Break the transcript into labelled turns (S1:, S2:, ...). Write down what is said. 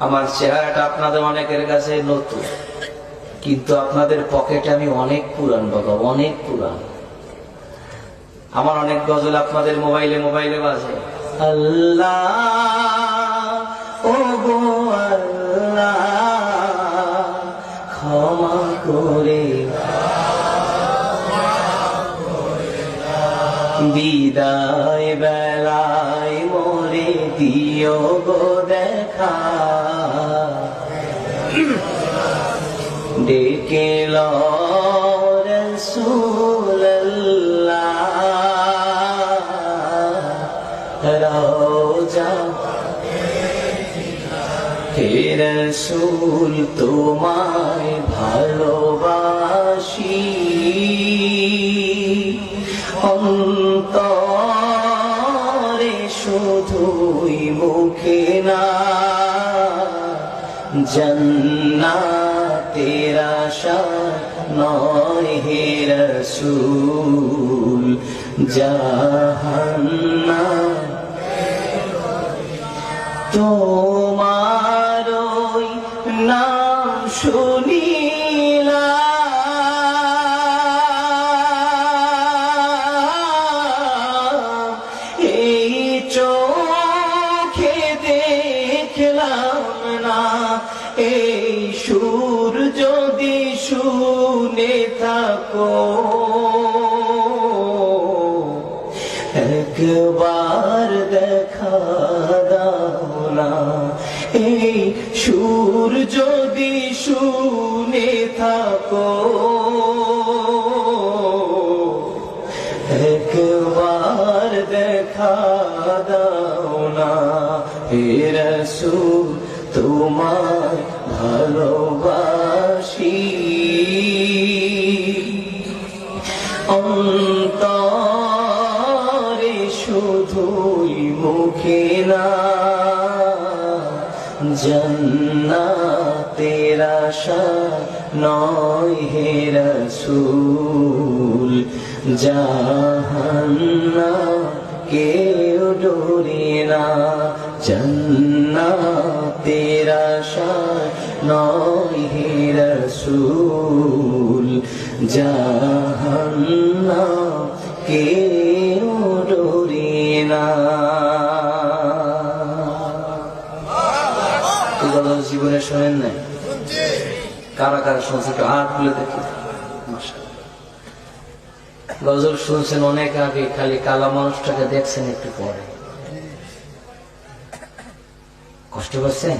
S1: আমার চেহারাটা আপনাদের অনেকের কাছে নতুন, কিন্তু আপনাদের পকেটে আমি অনেক পুরান বাবা, অনেক পুরান। আমার অনেক গজল আপনাদের মোবাইলে মোবাইলে বাজে। আল্লাহ ও গো আল্লাহ ক্ষমা করে বিদায় বেলায় মোরে দিও গো দেখা, ডেকে লো রাসূলুল্লাহ রওজা হে রাসূল তোমায় ভালোবাসি, অন্তরে শুধুই মুখে না, জান্নাতের আশা নয় হে রাসূল, জাহান্নাম তোমার ওই নাম শুনিলা এই চোখে দেখলাম না, এই সুর যদি শুনে থাকো একবার দেখা দাও না, এই সুর যদি শুনে থাকো একবার দেখা দাও না, হে রাসূল তোমায় ভালোবাসি, অন্তরে শুধুই মুখে না, জান্নাতের আশা নয় হে রাসূল, জাহান্নাম কেউ ডোরে না, জান্নাতের আশা নয় হে রাসূল, জাহান্নাম কেউ ডোরে না। জীবনে শোনেন নাই? কারা কারা শুনছে একটু হাত খুলে দেখি। গজল শুনছেন অনেক আগে, খালি কালা মানুষটাকে দেখছেন একটু পরে। কষ্ট পাচ্ছেন?